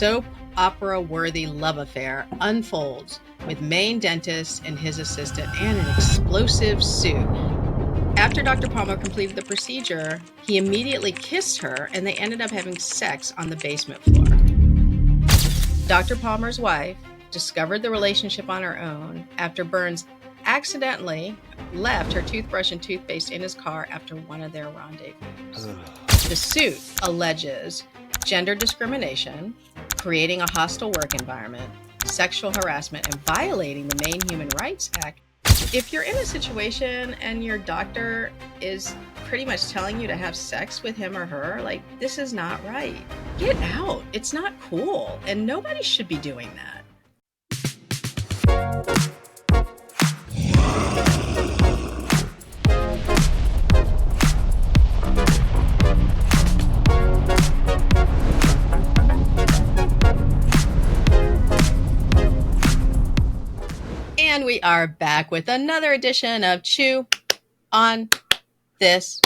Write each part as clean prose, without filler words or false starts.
soap opera-worthy love affair unfolds with Maine dentist and his assistant and an explosive suit. After Dr. Palmer completed the procedure, he immediately kissed her and they ended up having sex on the basement floor. Dr. Palmer's wife discovered the relationship on her own after Burns accidentally left her toothbrush and toothpaste in his car after one of their rendezvous. The suit alleges gender discrimination, creating a hostile work environment, sexual harassment, and violating the Maine Human Rights Act. If you're in a situation and your doctor is pretty much telling you to have sex with him or her, like, this is not right. Get out. It's not cool. And nobody should be doing that. And we are back with another edition of Chew on This.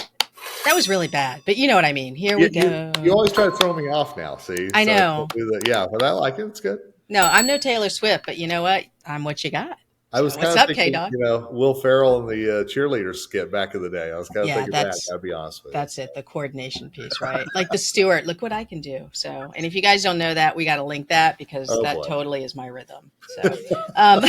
That was really bad, but you know what I mean. Here we go. You always try to throw me off now, see? I know. Yeah, but I like it. It's good. No, I'm no Taylor Swift, but you know what? I'm what you got. I was kind of thinking, Will Ferrell and the cheerleader skit back in the day. I was kind of thinking that, I'll be honest with you. That's it, the coordination piece, right? Like the Stewart, look what I can do. So, and if you guys don't know that, we got to link that because totally is my rhythm. So,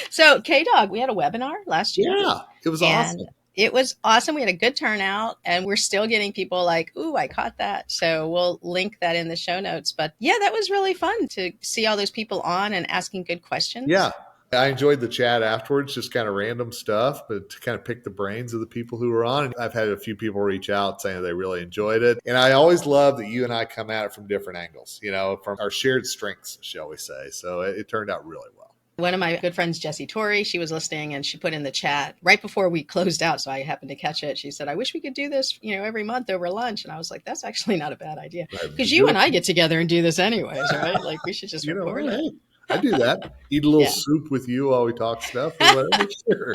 so K-Dog, we had a webinar last year. Yeah, it was awesome. It was awesome. We had a good turnout and we're still getting people like, ooh, I caught that. So we'll link that in the show notes. But yeah, that was really fun to see all those people on and asking good questions. Yeah. I enjoyed the chat afterwards, just kind of random stuff, but to kind of pick the brains of the people who were on. And I've had a few people reach out saying they really enjoyed it. And I always love that you and I come at it from different angles, from our shared strengths, shall we say. So it turned out really well. One of my good friends, Jessie Torrey, she was listening and she put in the chat right before we closed out. So I happened to catch it. She said, I wish we could do this, every month over lunch. And I was like, that's actually not a bad idea. Because you and I get together and do this anyways, right? Like we should just record it. Hey, I do that. Eat a little soup with you while we talk stuff or whatever. Sure.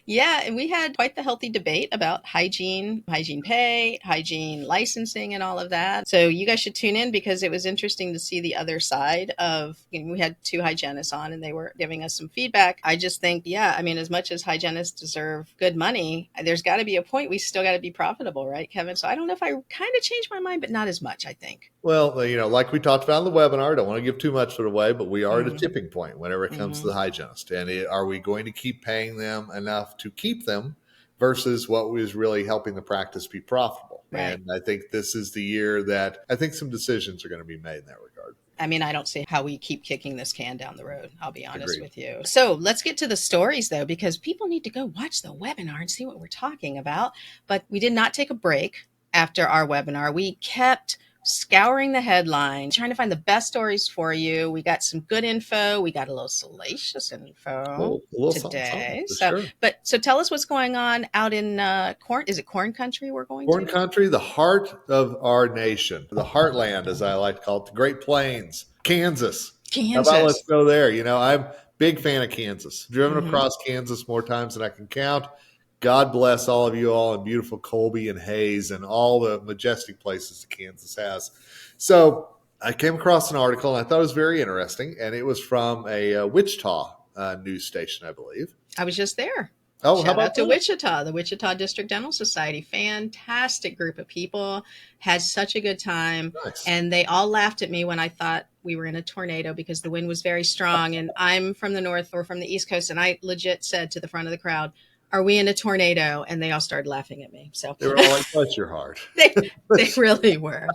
Yeah. And we had quite the healthy debate about hygiene pay, hygiene licensing and all of that. So you guys should tune in because it was interesting to see the other side of, we had two hygienists on and they were giving us some feedback. I just think, as much as hygienists deserve good money, there's got to be a point we still got to be profitable, right, Kevin? So I don't know if I kind of changed my mind, but not as much, I think. Well, like we talked about in the webinar, don't want to give too much of it away, but we are at a tipping point whenever it comes to the hygienist. And are we going to keep paying them enough to keep them versus what was really helping the practice be profitable? Right. And I think this is the year that I think some decisions are going to be made in that regard. I don't see how we keep kicking this can down the road. I'll be honest with you. So let's get to the stories, though, because people need to go watch the webinar and see what we're talking about. But we did not take a break after our webinar. We kept scouring the headline, trying to find the best stories for you. We got some good info. We got a little salacious info today. Sure. So tell us what's going on out in corn. Is it corn country we're going corn to? Corn country, the heart of our nation, the heartland, as I like to call it, the Great Plains, Kansas. How about let's go there? I'm a big fan of Kansas. Driven across Kansas more times than I can count. God bless all of you all in beautiful Colby and Hayes and all the majestic places that Kansas has. So I came across an article and I thought it was very interesting. And it was from a Wichita news station, I believe. I was just there. Oh, Shout out to Wichita, the Wichita District Dental Society. Fantastic group of people. Had such a good time. Nice. And they all laughed at me when I thought we were in a tornado because the wind was very strong. And I'm from the north or from the East Coast. And I legit said to the front of the crowd, are we in a tornado? And they all started laughing at me. So they were all like, bless your heart. they really were.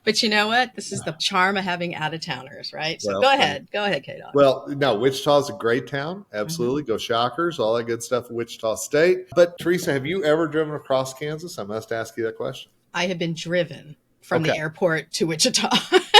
But you know what? This is the charm of having out-of-towners, right? So go ahead, K-Dog. Well, no, Wichita's a great town. Absolutely. Go Shockers, all that good stuff in Wichita State. But Teresa, have you ever driven across Kansas? I must ask you that question. I have been driven from the airport to Wichita.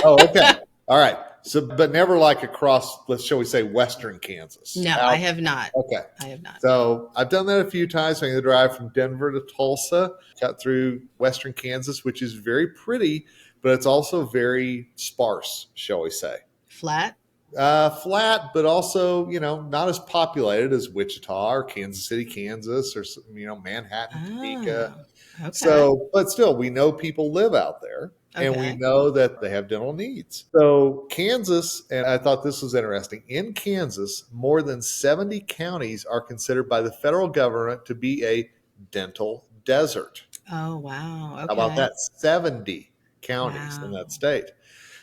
Oh, okay. All right. So, but never like across, shall we say, Western Kansas? No, I have not. Okay. I have not. So I've done that a few times. I made the drive from Denver to Tulsa, cut through Western Kansas, which is very pretty, but it's also very sparse, shall we say. Flat? Flat, but also, not as populated as Wichita or Kansas City, Kansas, or, Manhattan, Topeka. Okay. So, but still, we know people live out there. And we Okay. know that they have dental needs. So, Kansas, and I thought this was interesting, in Kansas, more than 70 counties are considered by the federal government to be a dental desert. Oh, wow. How about Okay. that? 70 counties in Wow. that state.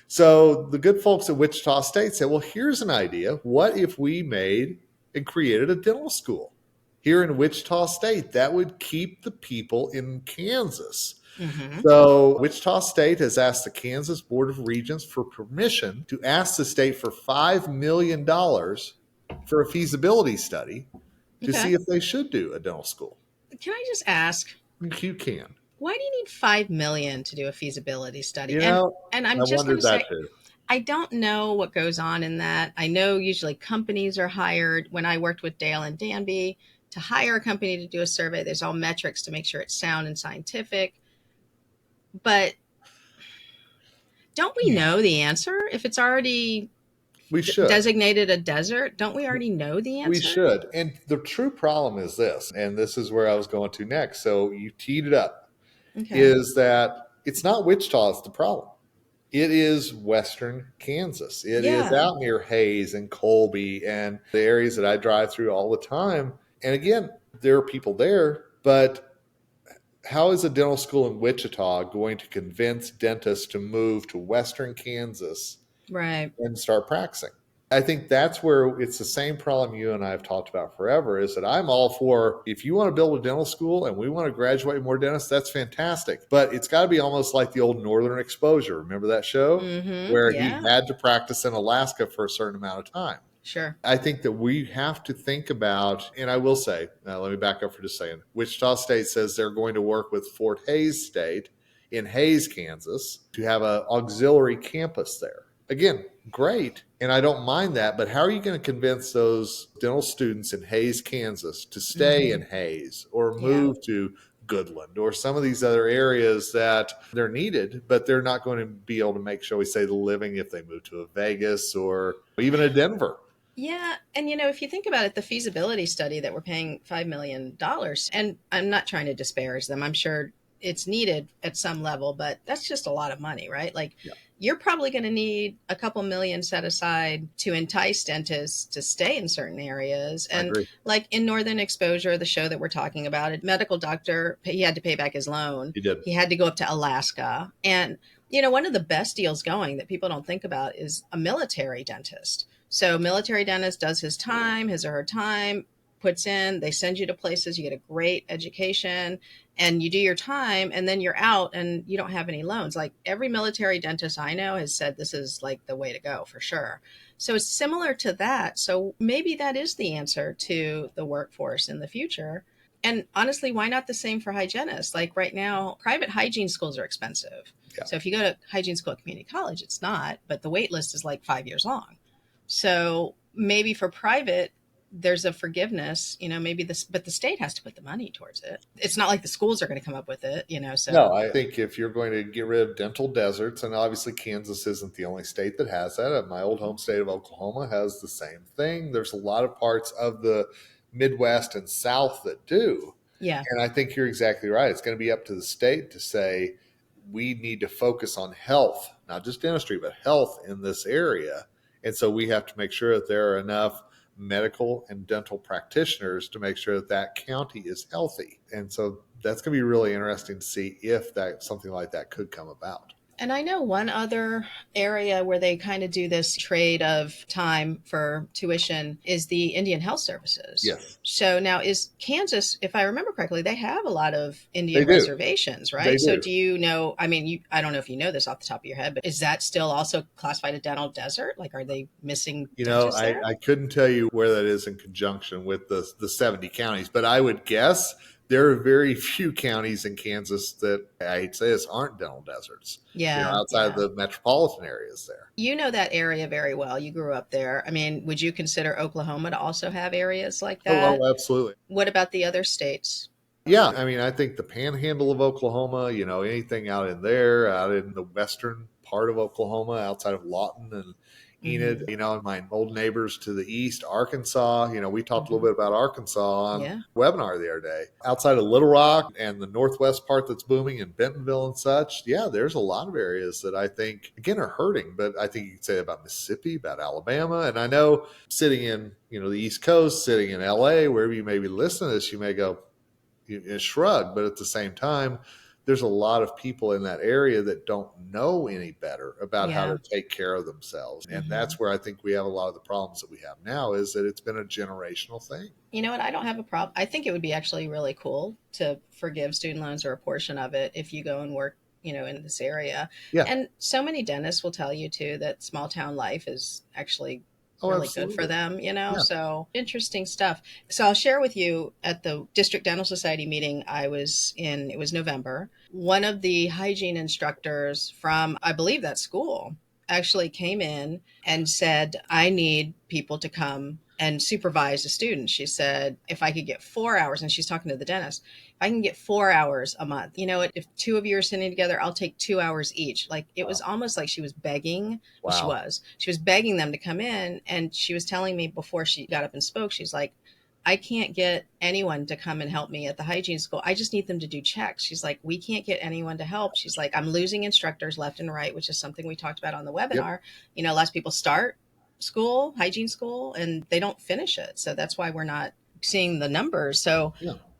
So, the good folks at Wichita State said, well, here's an idea. What if we made and created a dental school here in Wichita State? That would keep the people in Kansas. Mm-hmm. So, Wichita State has asked the Kansas Board of Regents for permission to ask the state for $5 million for a feasibility study to Okay. see if they should do a dental school. Can I just ask, You can. why do you need 5 million to do a feasibility study? You And know, I'm I just going wondered to that say, too. I don't know what goes on in that. I know usually companies are hired. When I worked with Dale and Danby, to hire a company to do a survey, there's all metrics to make sure it's sound and scientific. But don't we know the answer? If it's already We should. designated a desert, don't we already know the We answer? should. And the true problem is this, and this is where I was going to next. So you teed it up, Okay. is that it's not Wichita that's the problem. It is Western Kansas. It is Yeah. out near Hayes and Colby and the areas that I drive through all the time. And again, there are people there, but how is a dental school in Wichita going to convince dentists to move to Western Kansas Right. and start practicing? I think that's where it's the same problem you and I have talked about forever is that I'm all for if you want to build a dental school and we want to graduate more dentists, that's fantastic. But it's got to be almost like the old Northern Exposure. Remember that show? Mm-hmm. Where he Yeah. had to practice in Alaska for a certain amount of time. Sure. I think that we have to think about, and I will say, now let me back up for just a second. Wichita State says they're going to work with Fort Hays State in Hays, Kansas, to have an auxiliary campus there. Again, great. And I don't mind that, but how are you going to convince those dental students in Hays, Kansas to stay in Mm-hmm. Hays or Yeah. move to Goodland or some of these other areas that they're needed, but they're not going to be able to make, shall we say, the living if they move to a Vegas or even a Denver. Yeah, and if you think about it, the feasibility study that we're paying $5 million, and I'm not trying to disparage them. I'm sure it's needed at some level, but that's just a lot of money, right? Like Yeah, you're probably going to need a couple million set aside to entice dentists to stay in certain areas. I And agree. like in Northern Exposure, the show that we're talking about, a medical doctor, he had to pay back his loan. He did. He had to go up to Alaska. And, one of the best deals going that people don't think about is a military dentist. So military dentist does his or her time, puts in, they send you to places, you get a great education and you do your time and then you're out and you don't have any loans. Like every military dentist I know has said this is like the way to go for sure. So it's similar to that. So maybe that is the answer to the workforce in the future. And honestly, why not the same for hygienists? Like right now, private hygiene schools are expensive. Yeah. So if you go to hygiene school at community college, it's not, but the wait list is like 5 years long. So maybe for private, there's a forgiveness, maybe this, but the state has to put the money towards it. It's not like the schools are going to come up with it, so. No, I think if you're going to get rid of dental deserts, and obviously Kansas isn't the only state that has that. My old home state of Oklahoma has the same thing. There's a lot of parts of the Midwest and South that do. Yeah. And I think you're exactly right. It's going to be up to the state to say, we need to focus on health, not just dentistry, but health in this area. And so we have to make sure that there are enough medical and dental practitioners to make sure that that county is healthy. And so that's going to be really interesting to see if that something like that could come about. And I know one other area where they kind of do this trade of time for tuition is the Indian Health Services. Yes. So now is Kansas, if I remember correctly, they have a lot of Indian They do. reservations, right? They So do. do you know, I mean, I don't know if you know this off the top of your head, but is that still also classified a dental desert? Like, are they missing dentists there? I couldn't tell you where that is in conjunction with the 70 counties, but I would guess there are very few counties in Kansas that, I hate to say this, aren't dental deserts. Yeah. Outside of the metropolitan areas there. You know that area very well. You grew up there. I mean, would you consider Oklahoma to also have areas like that? Oh, absolutely. What about the other states? Yeah, I mean, I think the panhandle of Oklahoma, anything out in there, out in the western part of Oklahoma outside of Lawton and Enid, and my old neighbors to the east, Arkansas. We talked a little bit about Arkansas on webinar the other day. Outside of Little Rock and the northwest part that's booming in Bentonville and such, there's a lot of areas that I think, again, are hurting. But I think you can say about Mississippi, about Alabama. And I know sitting in, the East Coast, sitting in LA, wherever you may be listening to this, you may go, shrug. But at the same time, there's a lot of people in that area that don't know any better about how to take care of themselves. And that's where I think we have a lot of the problems that we have now, is that it's been a generational thing. You know what? I don't have a problem. I think it would be actually really cool to forgive student loans or a portion of it if you go and work, in this area. Yeah. And so many dentists will tell you too that small town life is actually really good for them, so interesting stuff. So I'll share with you, at the District Dental Society meeting I was in, it was November, one of the hygiene instructors from, I believe, that school actually came in and said, I need people to come and supervise a student. She said, if I could get 4 hours, and she's talking to the dentist, if I can get 4 hours a month, if two of you are sitting together, I'll take 2 hours each. Like, it was almost like she was begging. Wow. She was begging them to come in. And she was telling me before she got up and spoke, she's like, I can't get anyone to come and help me at the hygiene school. I just need them to do checks. She's like, we can't get anyone to help. She's like, I'm losing instructors left and right, which is something we talked about on the webinar. Yep. Lots of people start hygiene school, and they don't finish it. So that's why we're not seeing the numbers. So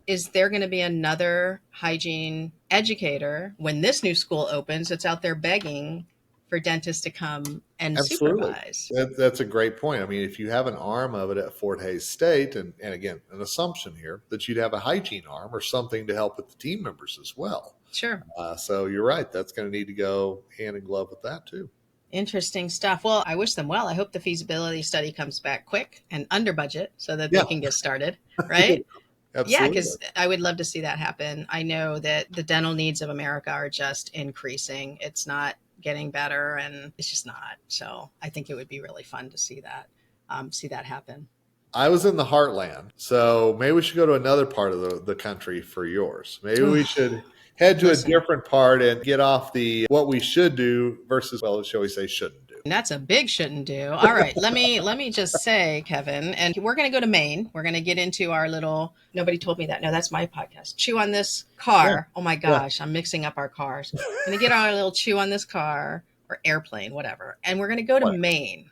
is there going to be another hygiene educator when this new school opens that's out there begging for dentists to come and supervise? That's a great point. I mean, if you have an arm of it at Fort Hays State, and again, an assumption here that you'd have a hygiene arm or something to help with the team members as well. Sure. So you're right. That's going to need to go hand in glove with that too. Interesting stuff. Well, I wish them well. I hope the feasibility study comes back quick and under budget so that they can get started, right? Absolutely. Yeah, because I would love to see that happen. I know that the dental needs of America are just increasing. It's not getting better, and it's just not. So I think it would be really fun to see that happen. I was in the heartland, so maybe we should go to another part of the country for yours. Maybe we should head to a different part and get off the what we should do versus, well, shall we say, shouldn't do. And that's a big shouldn't do. All right, let me just say, Kevin, and we're going to go to Maine. We're going to get into our little, nobody told me that. No, that's my podcast. Chew on this car. Yeah. Oh my gosh, I'm mixing up our cars. We're going to get our little chew on this car or airplane, whatever. And we're going to go to Maine.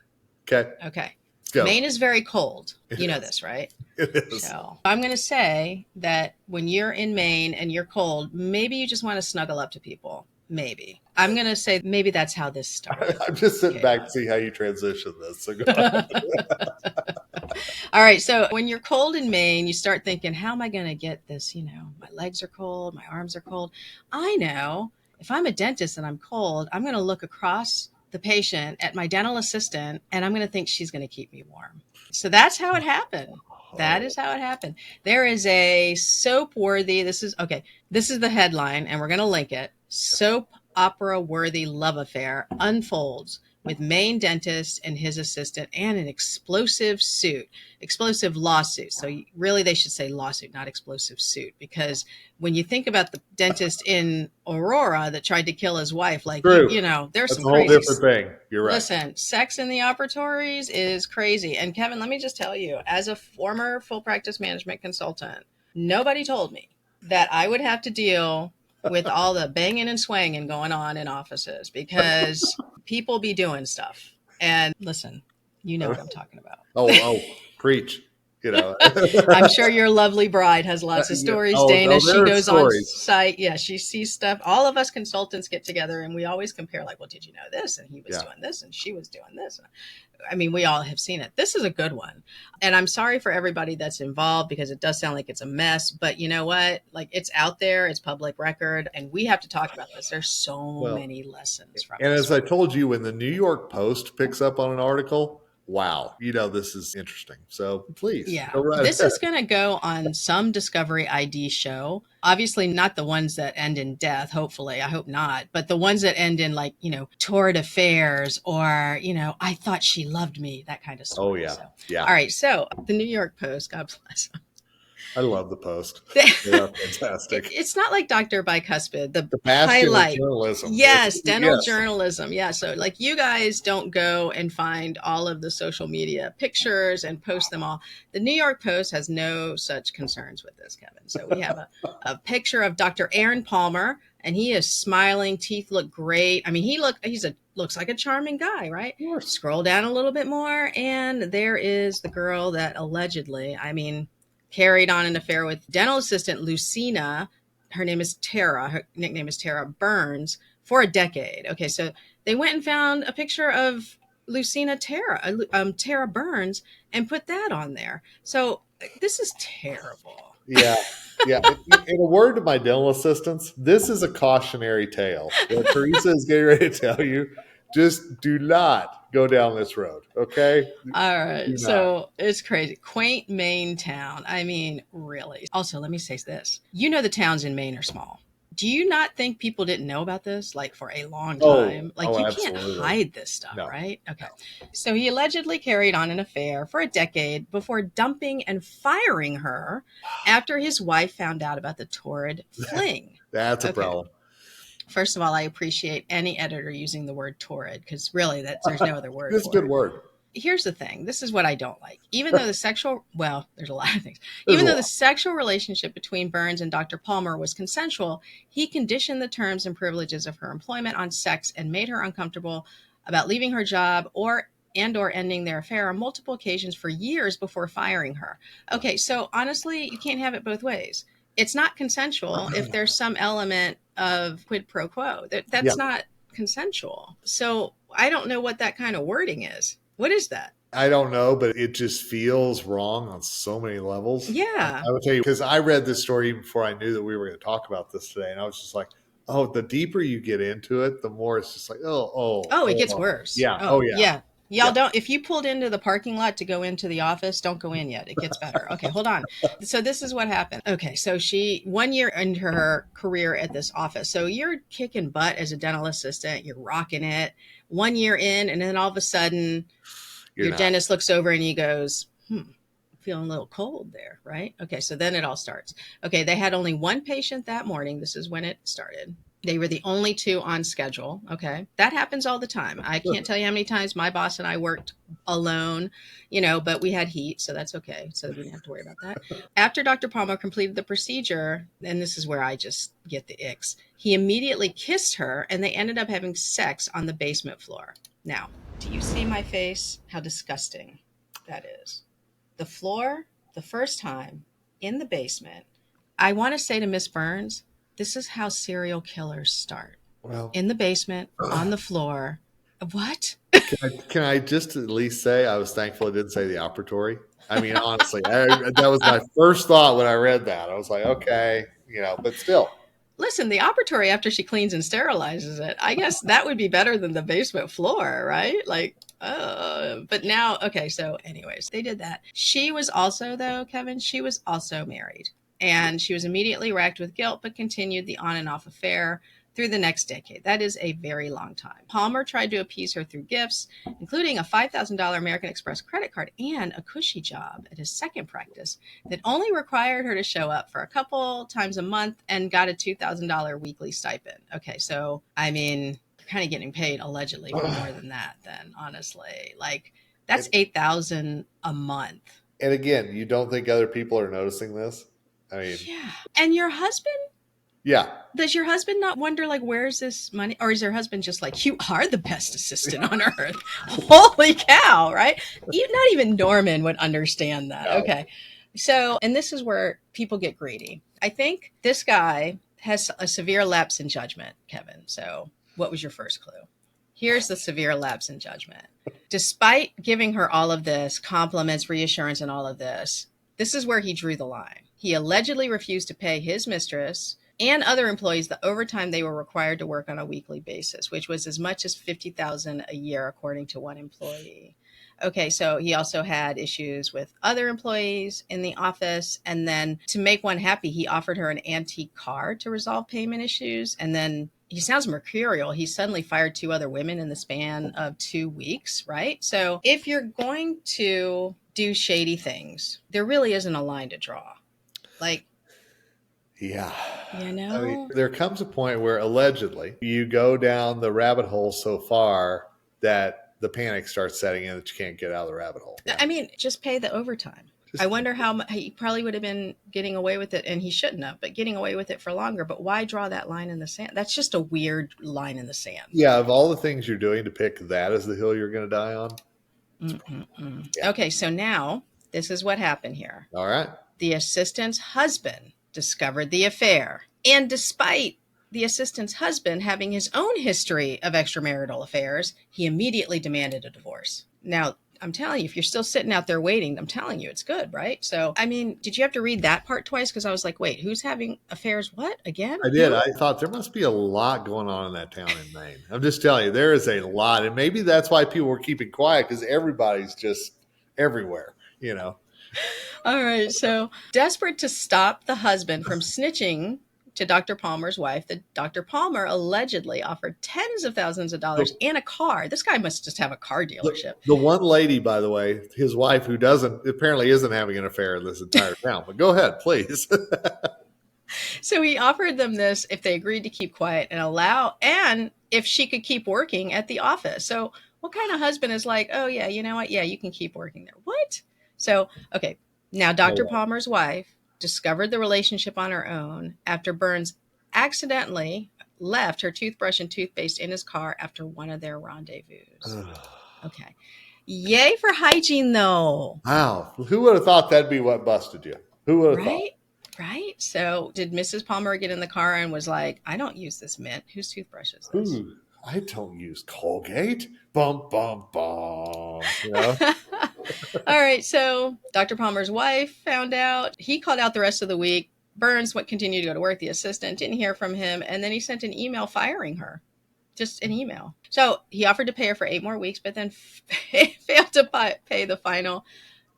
Okay. Go. Maine is very cold. You know this, right? It is. So I'm going to say that when you're in Maine and you're cold, maybe you just want to snuggle up to people. Maybe. I'm going to say maybe that's how this started. I'm just sitting back to see how you transition this. So go All right. So when you're cold in Maine, you start thinking, how am I going to get this? My legs are cold. My arms are cold. I know if I'm a dentist and I'm cold, I'm going to look across the patient at my dental assistant, and I'm going to think she's going to keep me warm. So that's how it happened. That is how it happened. There is a soap-worthy, this is the headline, and we're going to link it. Soap opera-worthy love affair unfolds with Maine dentist and his assistant and an explosive lawsuit. So really they should say lawsuit, not explosive suit, because when you think about the dentist in Aurora that tried to kill his wife, like, there's That's some a whole crazy different thing. You're right. Listen, sex in the operatories is crazy. And Kevin, let me just tell you, as a former full practice management consultant, nobody told me that I would have to deal with all the banging and swanging going on in offices, because people be doing stuff. And listen, you know what I'm talking about. Oh, preach. I'm sure your lovely bride has lots of stories, Dana. She goes on site. Yeah, she sees stuff. All of us consultants get together and we always compare, like, well, did you know this? And he was doing this and she was doing this. I mean, we all have seen it. This is a good one. And I'm sorry for everybody that's involved, because it does sound like it's a mess. But you know what? Like, it's out there. It's public record. And we have to talk about this. There's so many lessons from this. And as one. I told you, when the New York Post picks up on an article, wow, this is interesting. So please, go right this ahead. Is going to go on some Discovery ID show. Obviously not the ones that end in death. Hopefully, I hope not. But the ones that end in, like, torrid affairs, or, I thought she loved me, that kind of story. Oh, yeah. So, all right. So the New York Post, God bless them. I love the Post. They are fantastic. It's not like Dr. Bicuspid, the The bastion of highlight. journalism. Yes, dental Yes. journalism. Yeah. So, like, you guys don't go and find all of the social media pictures and post them all. The New York Post has no such concerns with this, Kevin. So, we have a picture of Dr. Aaron Palmer, and he is smiling. Teeth look great. I mean, looks like a charming guy, right? Of course. Scroll down a little bit more, and there is the girl that allegedly, I mean, carried on an affair with dental assistant Lucina. Her name is Tara. Her nickname is Tara Burns for a decade. Okay, so they went and found a picture of Lucina Tara Burns and put that on there. So this is terrible. Yeah. Yeah. In a word to my dental assistants, this is a cautionary tale. What Teresa is getting ready to tell you, just do not go down this road. Okay. All right. Do not. So it's crazy. Quaint Maine town. I mean, really. Also, let me say this. You know, the towns in Maine are small. Do you not think people didn't know about this like for a long time? Like, you can't Absolutely. hide this stuff, No. right? Okay. So he allegedly carried on an affair for a decade before dumping and firing her after his wife found out about the torrid fling. That's a problem. First of all, I appreciate any editor using the word torrid because really there's no other word. It's a good word. Here's the thing. This is what I don't like. Even though there's a lot of things. Even though the sexual relationship between Burns and Dr. Palmer was consensual, he conditioned the terms and privileges of her employment on sex and made her uncomfortable about leaving her job or ending their affair on multiple occasions for years before firing her. Okay, so honestly, you can't have it both ways. It's not consensual if there's some element of quid pro quo. That's not consensual. So I don't know what that kind of wording is. What is that? I don't know, but it just feels wrong on so many levels. Yeah. I will tell you, because I read this story before I knew that we were going to talk about this today. And I was just like, oh, the deeper you get into it, the more it's just like, it gets worse. Yeah. Yeah. Y'all don't, if you pulled into the parking lot to go into the office, don't go in yet. It gets better. Okay, hold on. So this is what happened. Okay, so she, 1 year into her career at this office. So you're kicking butt as a dental assistant. You're rocking it. 1 year in, and then all of a sudden, your dentist looks over and he goes, feeling a little cold there, right? Okay, so then it all starts. Okay, they had only one patient that morning. This is when it started. They were the only two on schedule. Okay. That happens all the time. I can't tell you how many times my boss and I worked alone, but we had heat. So that's okay. So we didn't have to worry about that. After Dr. Palmer completed the procedure, and this is where I just get the icks, he immediately kissed her and they ended up having sex on the basement floor. Now, do you see my face? How disgusting that is. The floor, the first time in the basement. I want to say to Miss Burns, this is how serial killers start. Well, in the basement, on the floor. What? Can I just at least say I was thankful it didn't say the operatory? I mean, honestly, that was my first thought when I read that. I was like, okay, but still. Listen, the operatory after she cleans and sterilizes it, I guess that would be better than the basement floor, right? Like, but now, okay, so anyways, they did that. She was also, though, Kevin, she was also married. And she was immediately racked with guilt, but continued the on and off affair through the next decade. That is a very long time. Palmer tried to appease her through gifts, including a $5,000 American Express credit card and a cushy job at his second practice that only required her to show up for a couple times a month and got a $2,000 weekly stipend. Okay, so, I mean, you're kind of getting paid allegedly for more than that then, honestly. Like, that's $8,000 a month. And again, you don't think other people are noticing this? I mean, yeah. And your husband? Yeah. Does your husband not wonder, like, where's this money? Or is your husband just like, you are the best assistant on earth? Holy cow, right? Not even Norman would understand that. No. Okay. So, and this is where people get greedy. I think this guy has a severe lapse in judgment, Kevin. So what was your first clue? Here's the severe lapse in judgment. Despite giving her all of this, compliments, reassurance, and all of this, this is where he drew the line. He allegedly refused to pay his mistress and other employees the overtime they were required to work on a weekly basis, which was as much as $50,000 a year, according to one employee. Okay, so he also had issues with other employees in the office. And then to make one happy, he offered her an antique car to resolve payment issues. And then he sounds mercurial. He suddenly fired 2 other women in the span of 2 weeks, right? So if you're going to do shady things, there really isn't a line to draw. Like, Yeah. you I mean, know? there comes a point where allegedly you go down the rabbit hole so far that the panic starts setting in that you can't get out of the rabbit hole. Yeah. I mean, just pay the overtime. I wonder how he probably would have been getting away with it, and he shouldn't have, but getting away with it for longer. But why draw that line in the sand? That's just a weird line in the sand. Yeah, of all the things you're doing to pick that as the hill you're going to die on. Yeah. Okay, so now this is what happened here. All right. The assistant's husband discovered the affair. And despite the assistant's husband having his own history of extramarital affairs, he immediately demanded a divorce. Now, I'm telling you, if you're still sitting out there waiting, I'm telling you, it's good, right? So, I mean, did you have to read that part twice? Because I was like, wait, who's having affairs? What? Again? I did. Who? I thought there must be a lot going on in that town in Maine. I'm just telling you, there is a lot. And maybe that's why people were keeping quiet because everybody's just everywhere, you know. All right. So, desperate to stop the husband from snitching to Dr. Palmer's wife, that Dr. Palmer allegedly offered tens of thousands of dollars and a car. This guy must just have a car dealership. The one lady, by the way, his wife, who apparently isn't having an affair in this entire town. But go ahead, please. So he offered them this if they agreed to keep quiet and if she could keep working at the office. So what kind of husband is like, oh yeah, you know what? Yeah, you can keep working there. What? So, okay. Now Dr. Palmer's wife discovered the relationship on her own after Burns accidentally left her toothbrush and toothpaste in his car after one of their rendezvous. Okay. Yay for hygiene though. Wow. Who would have thought that'd be what busted you? Who would have thought? Right. So did Mrs. Palmer get in the car and was like, I don't use this mint. Whose toothbrush is this? Ooh, I don't use Colgate. Bum, bum, bum. You know? All right. So Dr. Palmer's wife found out. He called out the rest of the week. Burns continued to go to work. The assistant didn't hear from him. And then he sent an email firing her. Just an email. So he offered to pay her for 8 more weeks, but then failed to pay the final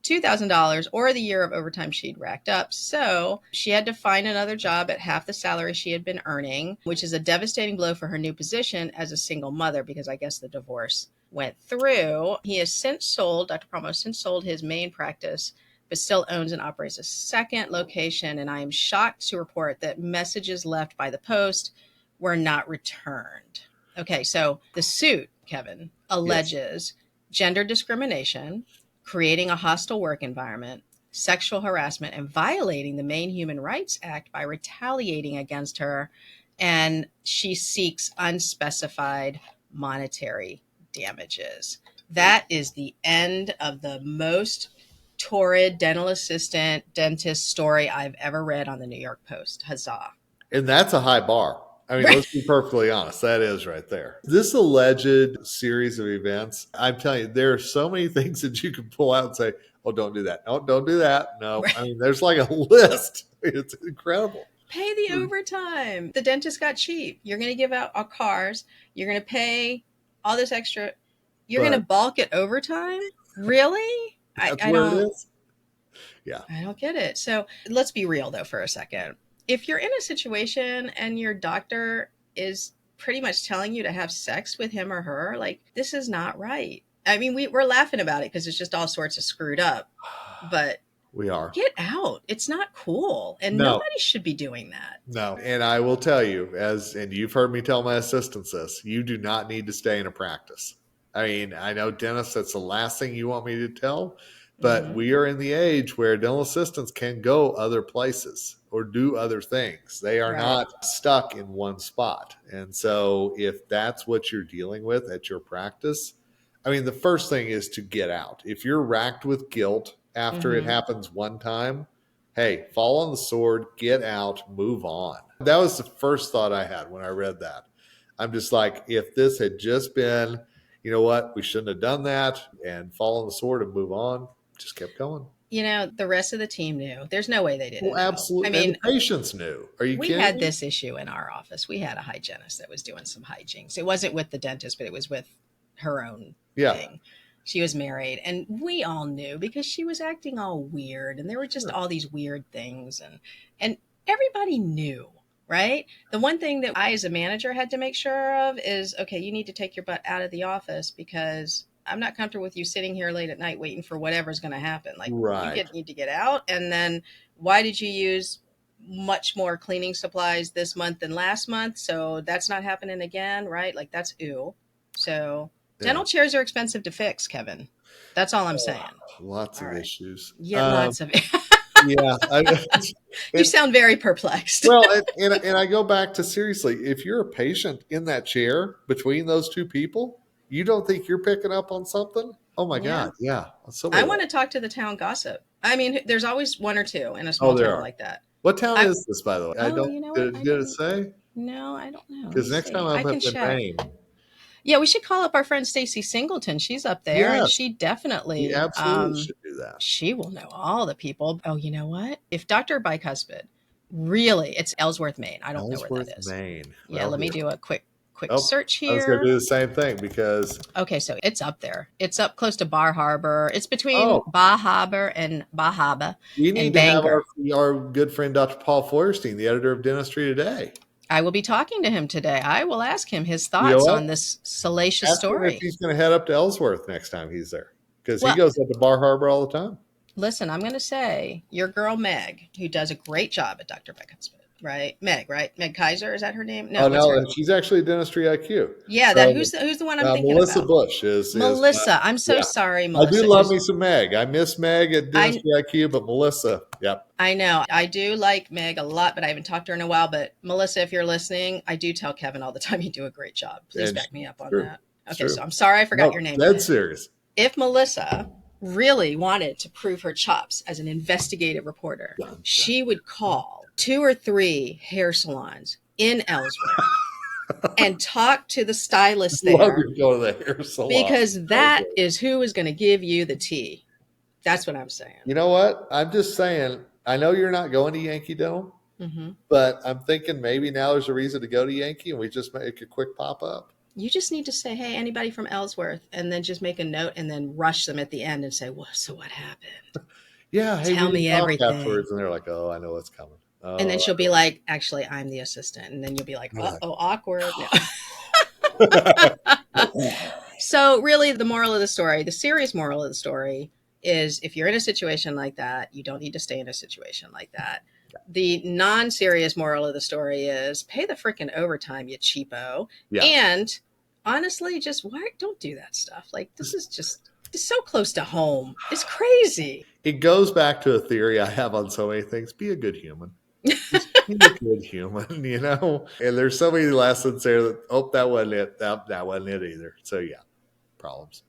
$2,000 or the year of overtime she'd racked up. So she had to find another job at half the salary she had been earning, which is a devastating blow for her new position as a single mother, because I guess the divorce went through. He has since sold, Dr. Promo has since sold his main practice, but still owns and operates a second location. And I am shocked to report that messages left by the post were not returned. Okay, so the suit, Kevin, alleges gender discrimination, creating a hostile work environment, sexual harassment, and violating the Maine Human Rights Act by retaliating against her. And she seeks unspecified monetary damages. That is the end of the most torrid dental assistant dentist story I've ever read on the New York Post. Huzzah. And that's a high bar. I mean, let's be perfectly honest. That is right there. This alleged series of events, I'm telling you, there are so many things that you can pull out and say, oh, don't do that. No, don't do that. No. I mean, there's like a list. It's incredible. Pay the overtime. The dentist got cheap. You're going to give out cars. You're going to pay all this extra. You're going to balk at overtime? Really? I don't. It is. Yeah. I don't get it. So let's be real, though, for a second. If you're in a situation and your doctor is pretty much telling you to have sex with him or her, like, this is not right. I mean, we're laughing about it because it's just all sorts of screwed up, but we are. Get out. It's not cool. And nobody should be doing that. No. And I will tell you, and you've heard me tell my assistants this, you do not need to stay in a practice. I mean, I know dentists, that's the last thing you want me to tell, but we are in the age where dental assistants can go other places or do other things. They are not stuck in one spot. And so if that's what you're dealing with at your practice, I mean, the first thing is to get out. If you're racked with guilt after it happens one time, hey, fall on the sword, get out, move on. That was the first thought I had when I read that. I'm just like, if this had just been, you know what, we shouldn't have done that, and fall on the sword and move on, just kept going. You know, the rest of the team knew. There's no way they didn't. Well, absolutely. I mean, and the patients knew. Are you kidding? We had this issue in our office. We had a hygienist that was doing some hijinks. It wasn't with the dentist, but it was with her own thing. She was married, and we all knew because she was acting all weird, and there were just all these weird things, and everybody knew, right? The one thing that I, as a manager, had to make sure of is, okay, you need to take your butt out of the office because I'm not comfortable with you sitting here late at night waiting for whatever's going to happen. Like, Right. need to get out. And then why did you use much more cleaning supplies this month than last month? So that's not happening again, right? Like, that's ew. So dental chairs are expensive to fix, Kevin. That's all I'm saying. Lots of issues. Yeah, lots of yeah. You sound very perplexed. Well, and I go back to, seriously, if you're a patient in that chair between those two people, you don't think you're picking up on something? Oh my God. Yeah. I want to talk to the town gossip. I mean, there's always one or two in a small town like that. What town is this, by the way? I don't, you know what? did it say? No, I don't know. Because next time I'm up in Maine. Yeah, we should call up our friend Stacy Singleton. She's up there, and she definitely absolutely should do that. She will know all the people. Oh, you know what? If Dr. Bicuspid, really, it's Ellsworth, Maine. I don't know where that is. Maine. Yeah, let me do a quick search here. I was going to do the same thing because... Okay, so it's up there. It's up close to Bar Harbor. It's between Bar Harbor and Bahaba. We need to have our good friend Dr. Paul Feuerstein, the editor of Dentistry Today. I will be talking to him today. I will ask him his thoughts on this salacious story. If he's going to head up to Ellsworth next time he's there, because he goes up to Bar Harbor all the time. Listen, I'm going to say your girl Meg, who does a great job at Dr. Bicuspid, right? Meg, right? Meg Kaiser, is that her name? No, she's actually a Dentistry IQ. Yeah, who's the one I'm thinking Melissa about? Bush is Melissa. I'm so sorry, Melissa. I do love me some Meg. I miss Meg at Dentistry IQ, but Melissa, yep. I know. I do like Meg a lot, but I haven't talked to her in a while. But Melissa, if you're listening, I do tell Kevin all the time you do a great job. Please back me up on that. Okay, so I'm sorry I forgot your name. That's serious. If Melissa really wanted to prove her chops as an investigative reporter, she would call 2 or 3 hair salons in Ellsworth and talk to the stylist there. Love to go to the hair salon. Because that is who is going to give you the tea. That's what I'm saying. You know what? I'm just saying, I know you're not going to Yankee Dental, but I'm thinking maybe now there's a reason to go to Yankee and we just make a quick pop-up. You just need to say, hey, anybody from Ellsworth, and then just make a note and then rush them at the end and say, well, so what happened? Yeah. Hey, tell me everything. Afterwards, and they're like, oh, I know what's coming. Oh, and then she'll be like, actually, I'm the assistant. And then you'll be like, uh-oh, awkward. So really the serious moral of the story is if you're in a situation like that, you don't need to stay in a situation like that. The non-serious moral of the story is pay the freaking overtime, you cheapo. Yeah. And honestly, just don't do that stuff. Like, this is just it's so close to home. It's crazy. It goes back to a theory I have on so many things. Be a good human. Just be a good human, you know? And there's so many lessons there that, that wasn't it. That wasn't it either. So yeah, problems.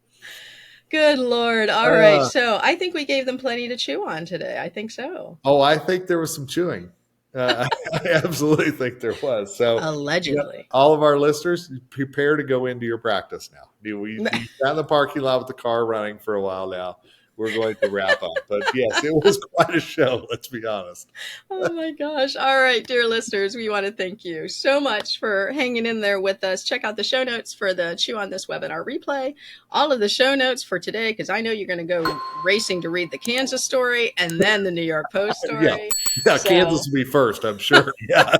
Good Lord. All right. So I think we gave them plenty to chew on today. I think so. Oh, I think there was some chewing. I absolutely think there was. So allegedly, all of our listeners, prepare to go into your practice now. We've been in the parking lot with the car running for a while now. We're going to wrap up. But yes, it was quite a show, let's be honest. Oh my gosh. All right, dear listeners, we want to thank you so much for hanging in there with us. Check out the show notes for the Chew on This webinar replay. All of the show notes for today, because I know you're going to go racing to read the Kansas story and then the New York Post story. Yeah, so, Kansas will be first, I'm sure. Yeah.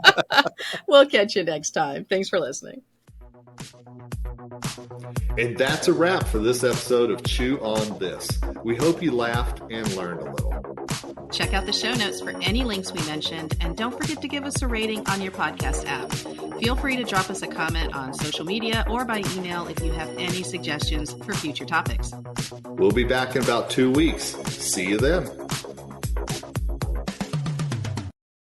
We'll catch you next time. Thanks for listening. And that's a wrap for this episode of Chew on This. We hope you laughed and learned a little. Check out the show notes for any links we mentioned, and don't forget to give us a rating on your podcast app. Feel free to drop us a comment on social media or by email if you have any suggestions for future topics. We'll be back in about 2 weeks. See you then.